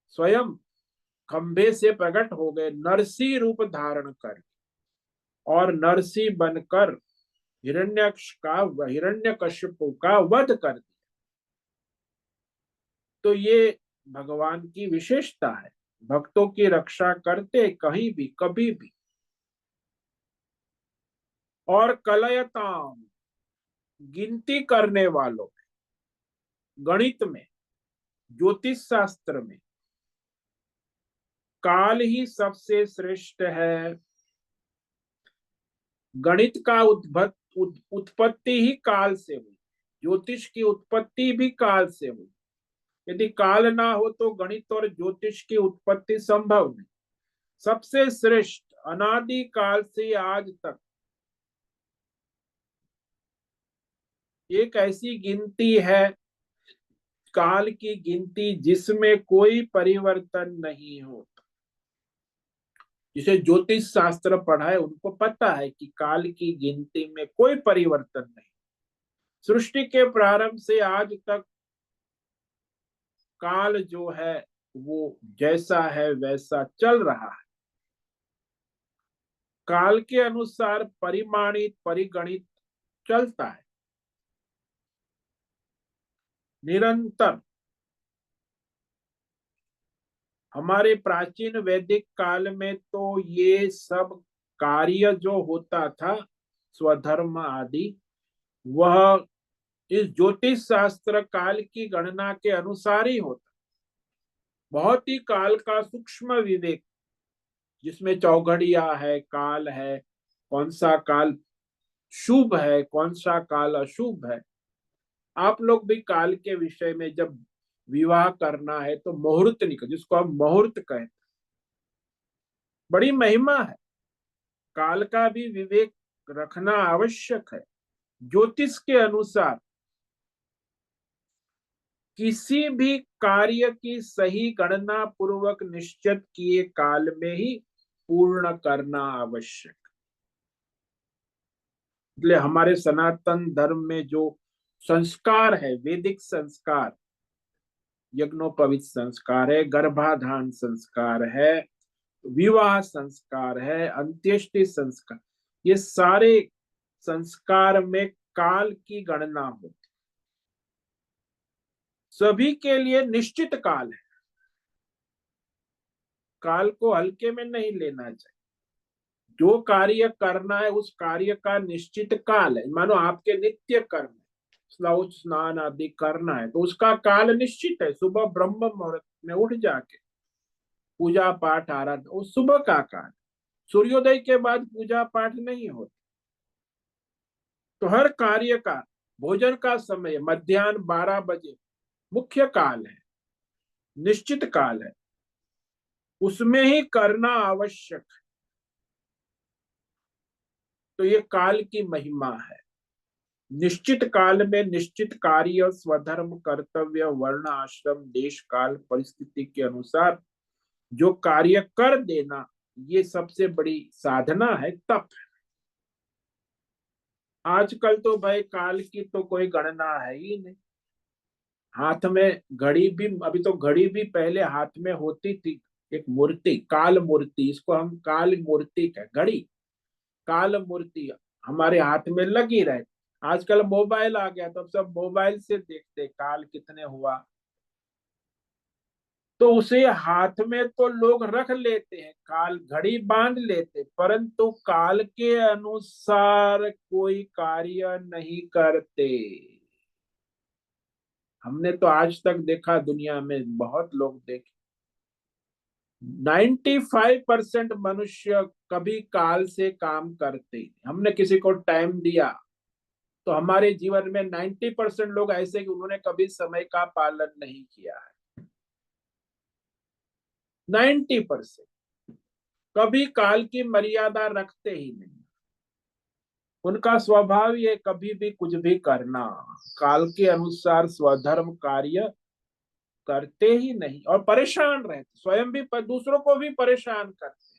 स्वयं खंभे से प्रकट हो गए, नरसी रूप धारण कर, और नरसी बनकर हिरण्यकश्यपु का वध कर दिया। तो ये भगवान की विशेषता है, भक्तों की रक्षा करते कहीं भी कभी भी। और कलयताम, गिनती करने वालों में, गणित में, ज्योतिष शास्त्र में काल ही सबसे श्रेष्ठ है। गणित का उत्पत्ति ही काल से हुई, ज्योतिष की उत्पत्ति भी काल से हुई। यदि काल ना हो तो गणित और ज्योतिष की उत्पत्ति संभव नहीं। सबसे श्रेष्ठ अनादि काल से आज तक एक ऐसी गिनती है, काल की गिनती, जिसमें कोई परिवर्तन नहीं होता। जिसे ज्योतिष शास्त्र पढ़ा है उनको पता है कि काल की गिनती में कोई परिवर्तन नहीं। सृष्टि के प्रारंभ से आज तक काल जो है वो जैसा है वैसा चल रहा है। काल के अनुसार परिमाणित परिगणित चलता है निरंतर। हमारे प्राचीन वैदिक काल में तो ये सब कार्य जो होता था, स्वधर्म आदि, वह इस ज्योतिष शास्त्र काल की गणना के अनुसार ही होता। बहुत ही काल का सूक्ष्म विवेक, जिसमें चौघड़िया है, काल है, कौन सा काल शुभ है, कौन सा काल अशुभ है। आप लोग भी काल के विषय में जब विवाह करना है तो मुहूर्त निकल, जिसको हम मुहूर्त कहते, बड़ी महिमा है। काल का भी विवेक रखना आवश्यक है। ज्योतिष के अनुसार किसी भी कार्य की सही गणना पूर्वक निश्चित किए काल में ही पूर्ण करना आवश्यक। इसलिए हमारे सनातन धर्म में जो संस्कार है, वैदिक संस्कार, यज्ञोपवीत संस्कार है, गर्भाधान संस्कार है, विवाह संस्कार है, अंत्येष्टि संस्कार, ये सारे संस्कार में काल की गणना होती। सभी के लिए निश्चित काल है, काल को हल्के में नहीं लेना चाहिए। जो कार्य करना है उस कार्य का निश्चित काल है। मानो आपके नित्य कर्म, शौच स्नान आदि करना है तो उसका काल निश्चित है। सुबह ब्रह्म मुहूर्त में उठ जाके पूजा पाठ आराधना, वो सुबह का काल। सूर्योदय के बाद पूजा पाठ नहीं होता। तो हर कार्य का, भोजन का समय मध्याह्न 12 बजे मुख्य काल है, निश्चित काल है, उसमें ही करना आवश्यक है। तो ये काल की महिमा है। निश्चित काल में निश्चित कार्य, स्वधर्म, कर्तव्य, वर्ण, आश्रम, देश, काल, परिस्थिति के अनुसार जो कार्य कर देना, ये सबसे बड़ी साधना है, तप। आजकल तो भाई काल की तो कोई गणना है ही नहीं। हाथ में घड़ी भी, अभी तो घड़ी भी पहले हाथ में होती थी, एक मूर्ति, काल मूर्ति, इसको हम काल मूर्ति कह, घड़ी काल मूर्ति हमारे हाथ में लगी रहे। आजकल मोबाइल आ गया तो अब सब मोबाइल से देखते काल कितने हुआ, तो उसे हाथ में तो लोग रख लेते हैं, काल घड़ी बांध लेते, परंतु काल के अनुसार कोई कार्य नहीं करते। हमने तो आज तक देखा, दुनिया में बहुत लोग देखे, 95% मनुष्य कभी काल से काम करते हैं। हमने किसी को टाइम दिया तो हमारे जीवन में 90% लोग ऐसे कि उन्होंने कभी समय का पालन नहीं किया है। 90% कभी काल की मर्यादा रखते ही नहीं। उनका स्वभाव ये कभी भी कुछ भी करना, काल के अनुसार स्वधर्म कार्य करते ही नहीं और परेशान रहते, स्वयं भी दूसरों को भी परेशान करते।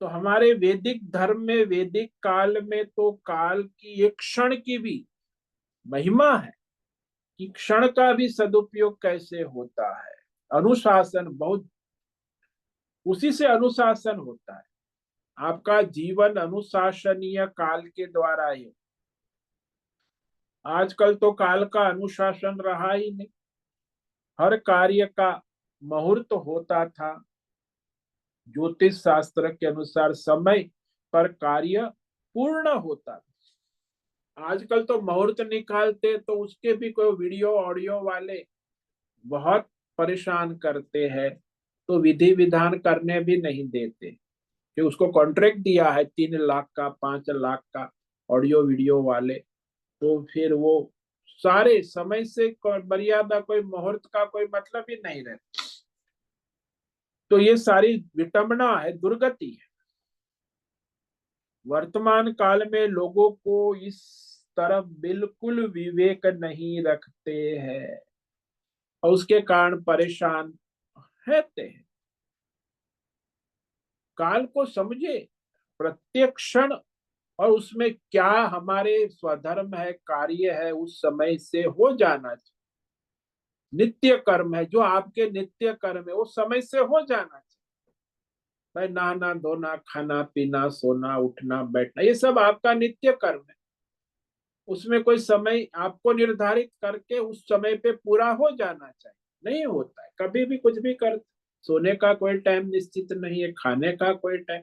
तो हमारे वैदिक धर्म में, वैदिक काल में तो काल की एक क्षण की भी महिमा है कि क्षण का भी सदुपयोग कैसे होता है। अनुशासन बहुत, उसी से अनुशासन होता है। आपका जीवन अनुशासनीय काल के द्वारा ही। आजकल तो काल का अनुशासन रहा ही नहीं। हर कार्य का मुहूर्त होता था, ज्योतिष शास्त्र के अनुसार समय पर कार्य पूर्ण होता था। आजकल तो मुहूर्त निकालते तो उसके भी कोई वीडियो ऑडियो वाले बहुत परेशान करते हैं, तो विधि विधान करने भी नहीं देते कि उसको कॉन्ट्रैक्ट दिया है 3 लाख का, 5 लाख का, ऑडियो वीडियो वाले। तो फिर वो सारे समय से मर्यादा, कोई मुहूर्त का कोई मतलब ही नहीं रहता। तो ये सारी विटंबना है, दुर्गति है। वर्तमान काल में लोगों को इस तरफ बिल्कुल विवेक नहीं रखते हैं और उसके कारण परेशान रहते हैं। काल को समझे, प्रत्येक क्षण, और उसमें क्या हमारे स्वधर्म है, कार्य है, उस समय से हो जाना चाहिए। नित्य कर्म है, जो आपके नित्य कर्म है वो समय से हो जाना चाहिए। भाई नहाना धोना, खाना पीना, सोना उठना बैठना, ये सब आपका नित्य कर्म है। उसमें कोई समय आपको निर्धारित करके उस समय पे पूरा हो जाना चाहिए। नहीं होता है, कभी भी कुछ भी कर। सोने का कोई टाइम निश्चित नहीं है, खाने का कोई टाइम,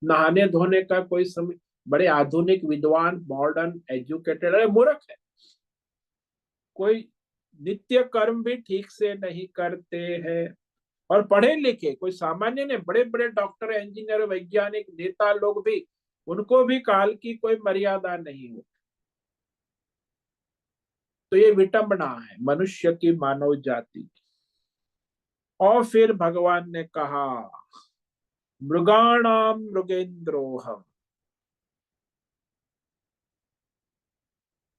नहाने धोने का कोई समय। बड़े आधुनिक विद्वान, मॉडर्न एजुकेटेड, अरे मूर्ख है। कोई नित्य कर्म भी ठीक से नहीं करते हैं। और पढ़े लिखे कोई सामान्य ने, बड़े बड़े डॉक्टर, इंजीनियर, वैज्ञानिक, नेता लोग भी, उनको भी काल की कोई मर्यादा नहीं हो। तो ये विटंबना है मनुष्य की, मानव जाति की। और फिर भगवान ने कहा, मृगाणाम मृगेंद्रोहम।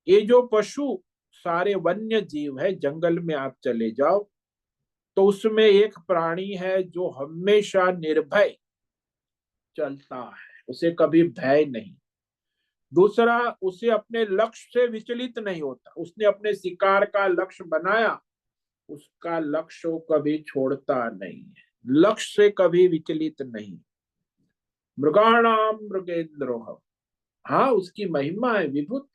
ये जो पशु, सारे वन्य जीव है, जंगल में आप चले जाओ तो उसमें एक प्राणी है जो हमेशा निर्भय चलता है, उसे कभी भय नहीं। दूसरा, उसे अपने लक्ष्य से विचलित नहीं होता। उसने अपने शिकार का लक्ष्य बनाया, उसका लक्ष्य वो कभी छोड़ता नहीं है, लक्ष्य से कभी विचलित नहीं। मृगाणाम मृगेंद्रोह। हाँ, उसकी महिमा है, विभुत।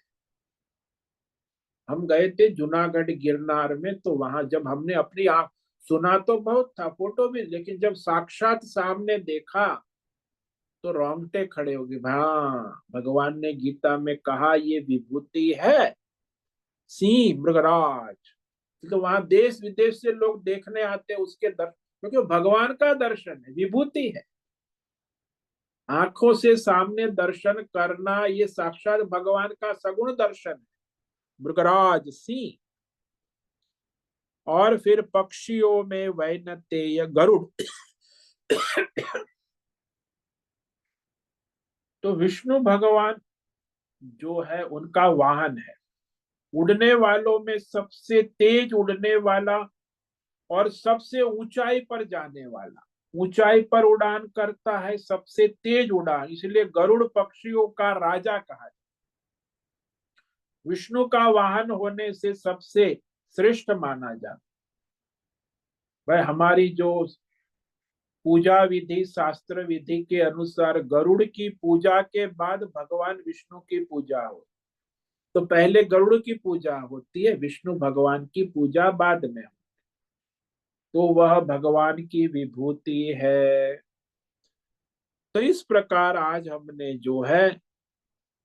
हम गए थे जूनागढ़ गिरनार में, तो वहां जब हमने अपनी आंख, सुना तो बहुत था, फोटो भी, लेकिन जब साक्षात सामने देखा तो रोंगटे खड़े हो गए। हाँ, भगवान ने गीता में कहा ये विभूति है, सिंह मृगराज। तो वहां देश विदेश से लोग देखने आते हैं उसके दर्शन, क्योंकि भगवान का दर्शन है, विभूति है। आंखों से सामने दर्शन करना, ये साक्षात भगवान का सगुण दर्शन है, मृगराज सिंह। और फिर पक्षियों में वैनतेय गरुड़। तो विष्णु भगवान जो है उनका वाहन है, उड़ने वालों में सबसे तेज उड़ने वाला और सबसे ऊंचाई पर जाने वाला। ऊंचाई पर उड़ान करता है, सबसे तेज उड़ान, इसलिए गरुड़ पक्षियों का राजा कहा जाता है। विष्णु का वाहन होने से सबसे श्रेष्ठ माना जाता। भाई हमारी जो पूजा विधि, शास्त्र विधि के अनुसार गरुड़ की पूजा के बाद भगवान विष्णु की पूजा हो। तो पहले गरुड़ की पूजा होती है, विष्णु भगवान की पूजा बाद में। तो वह भगवान की विभूति है। तो इस प्रकार आज हमने जो है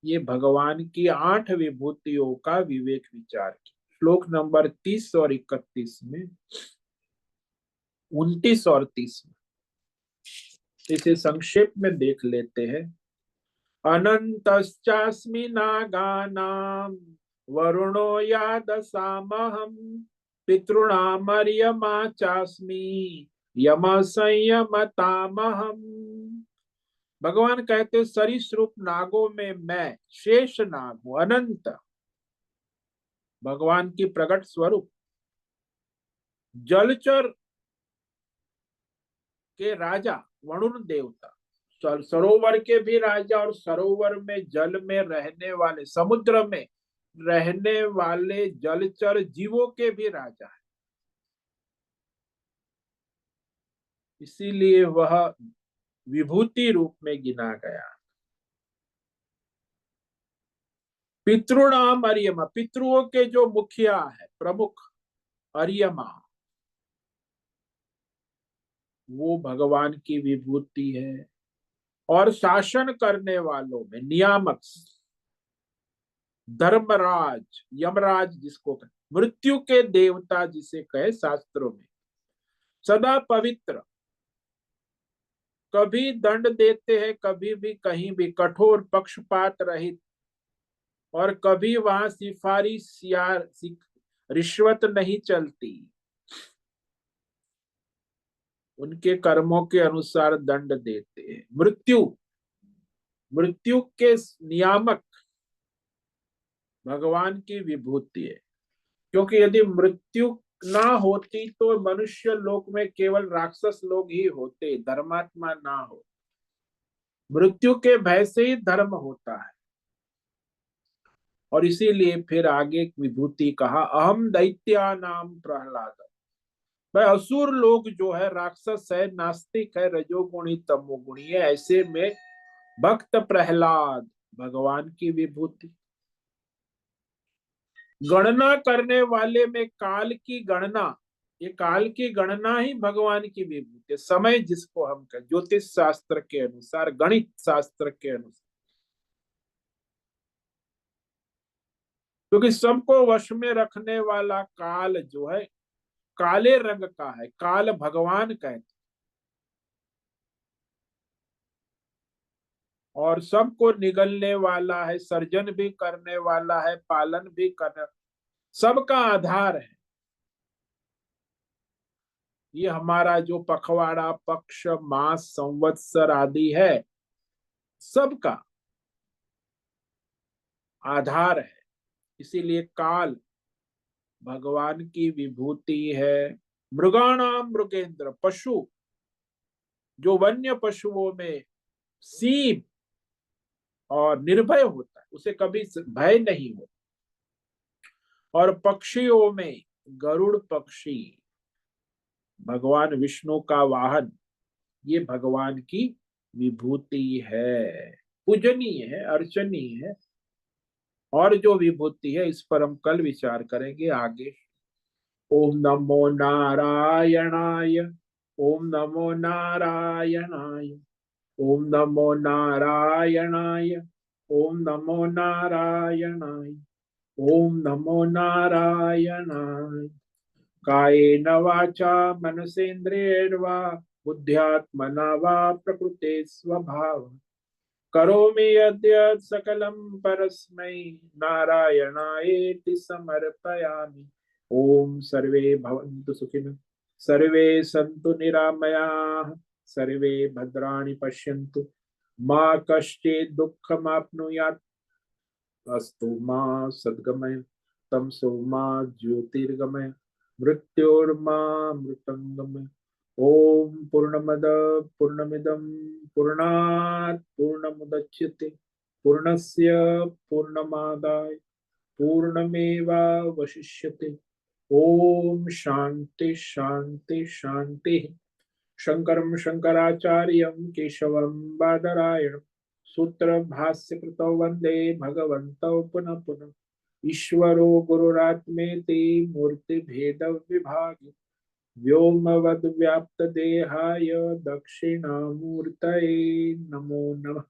ये भगवान की 8 विभूतियों का विवेक विचार किया। श्लोक नंबर 30 और 31 में 29 और 30 में। इसे संक्षेप में देख लेते हैं। अनंतश्चास्मि नागानां वरुणो यादसामहं पितॄणामर्यमा चास्मि यम संयमतामहं। भगवान कहते सरीसृप नागों में मैं शेष नाग हूं, अनंत, भगवान की प्रकट स्वरूप। जलचर के राजा वरुण देवता, सरोवर के भी राजा, और सरोवर में जल में रहने वाले, समुद्र में रहने वाले जलचर जीवों के भी राजा है। इसीलिए वह विभूति रूप में गिना गया। पितृणाम अर्यमा, पितृओं के जो मुखिया है, प्रमुख, अर्यमा, वो भगवान की विभूति है। और शासन करने वालों में नियामक, धर्मराज, यमराज जिसको कहे, मृत्यु के देवता जिसे कहे शास्त्रों में, सदा पवित्र, कभी दंड देते हैं, कभी भी कहीं भी, कठोर पक्षपात रहित, और कभी वहां सिफारिश या रिश्वत नहीं चलती। उनके कर्मों के अनुसार दंड देते हैं। मृत्यु, मृत्यु के नियामक भगवान की विभूति है। क्योंकि यदि मृत्यु ना होती तो मनुष्य लोक में केवल राक्षस लोग ही होते, धर्मात्मा ना हो। मृत्यु के भय से ही धर्म होता है। और इसीलिए फिर आगे विभूति कहा, अहम दैत्या नाम प्रहलाद। भाई असुर लोग जो है, राक्षस है, नास्तिक है, रजोगुणी तमोगुणी है, ऐसे में भक्त प्रहलाद भगवान की विभूति। गणना करने वाले में काल की गणना, ये काल की गणना ही भगवान की विभूति, समय जिसको हम कहें, ज्योतिष शास्त्र के अनुसार, गणित शास्त्र के अनुसार। क्योंकि सबको वश में रखने वाला काल जो है, काले रंग का है, काल भगवान कहते, और सबको निगलने वाला है, सर्जन भी करने वाला है, पालन भी करने, सबका आधार है। ये हमारा जो पखवाड़ा, पक्ष, मास, संवत्सर आदि है, सबका आधार है। इसीलिए काल भगवान की विभूति है। मृगाणाम मृगेंद्र, पशु, जो वन्य पशुओं में सिंह और निर्भय होता है, उसे कभी भय नहीं होता। और पक्षियों में गरुड़ पक्षी, भगवान विष्णु का वाहन, ये भगवान की विभूति है, पूजनीय है, अर्चनीय है। और जो विभूति है, इस पर हम कल विचार करेंगे आगे। ओम नमो नारायणाय, ओम नमो नारायणाय, ओम नमो नारायणाय, ओम नमो नारायणाय, ओम नमो नारायणाय। कायेन वाचा मनसेन्द्रियेण वा बुद्ध्यात्मना वा प्रकृते स्वभाव करोमि यद्यत् सकलं परस्मै नारायणायेति समर्पयामि। ओम सर्वे भवन्तु सुखिनः, सर्वे सन्तु निरामयाः, सर्वे भद्राणि पश्यन्तु, मा कश्चित् दुःखमाप्नुयात्। अस्तु मा सद्गमय, तमसो मा ज्योतिर्गमय, मृत्योर्मा मृतंगमय। ओम पूर्णमद पूर्णमिदं पूर्णात् पूर्णमुदच्यते पूर्णस्य पूर्णमादाय पूर्णमेवावशिष्यते। ओम शांति शांति शांति। शंकरं शंकराचार्यं केशवं बादरायणं सूत्र भाष्य कृतौ वंदे भगवन्तौ पुनः पुनः। ईश्वरो गुरुरात्मेति मूर्ति भेद विभागि व्योमवद् व्याप्त देहाय दक्षिणामूर्तये नमो नमः।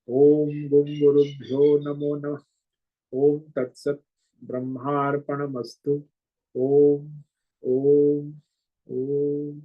ओम गुं गुरुभ्यो नमो नमः। ओम तत्सत् ब्रह्मार्पणमस्तु। ओम ओम ओम।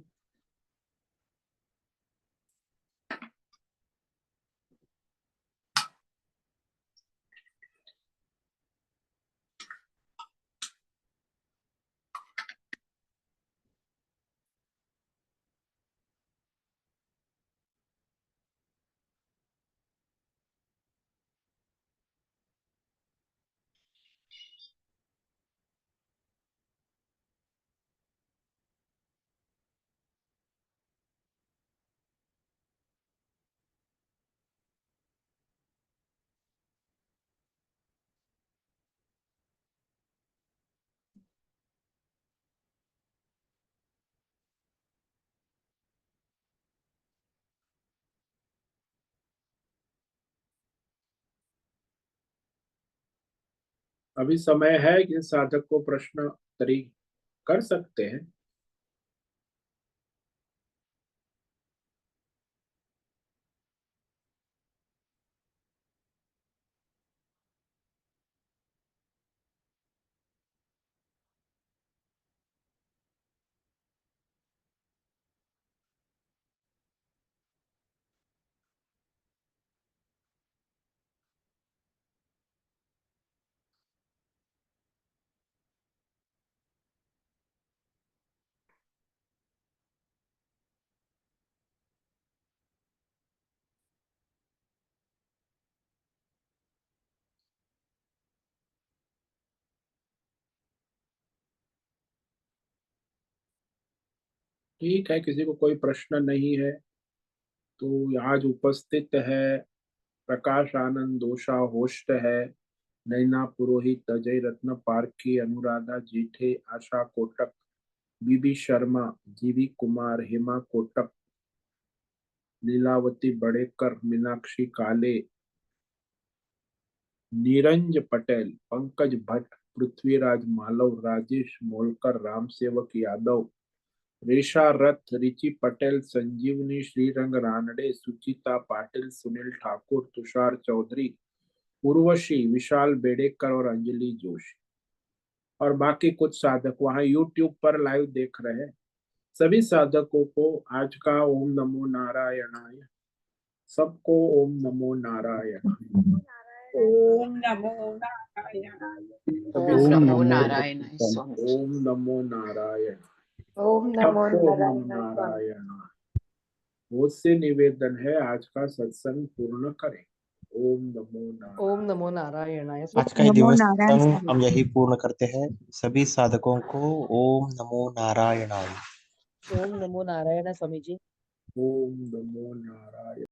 अभी समय है कि साधक को प्रश्न तरी कर सकते हैं। ठीक है, किसी को कोई प्रश्न नहीं है तो आज उपस्थित है प्रकाश आनंद दोषा होस्ट है, नैना पुरोहित, अजय रत्न पारखी, अनुराधा जीठे, आशा कोटक, बीबी शर्मा, जीवी कुमार, हेमा कोटक, लीलावती बड़ेकर, मीनाक्षी काले, नीरज पटेल, पंकज भट्ट, पृथ्वीराज मालव, राजेश मोलकर, राम सेवक यादव, रेशा रथ, रिची पटेल, संजीवनी, श्रीरंग रानडे, सुचिता पाटिल, सुनील ठाकुर, तुषार चौधरी, उर्वशी, विशाल बेडेकर और अंजलि जोशी। और बाकी कुछ साधक वहां यूट्यूब पर लाइव देख रहे हैं। सभी साधकों को आज का ओम नमो नारायणाय। सबको ओम नमो नारायणाय। ओम नमो नारायणाय। सभी ओम साधक नमो नारायण स्वामी जी। ओम नमो नारायण। ओम नमो सबको ओम नारायण नमो स्वामी। नारायण। मुझसे निवेदन है आज का सत्संग पूर्ण करें। ओम नमो नारायण। ओम नमो नारायणाय। आज का ये नमो दिवस नारायण सत्संग स्वामी। हम यही पूर्ण करते हैं। सभी साधकों को ओम नमो नारायणाय। ओम नमो नारायण स्वामी जी। ओम नमो नारायण।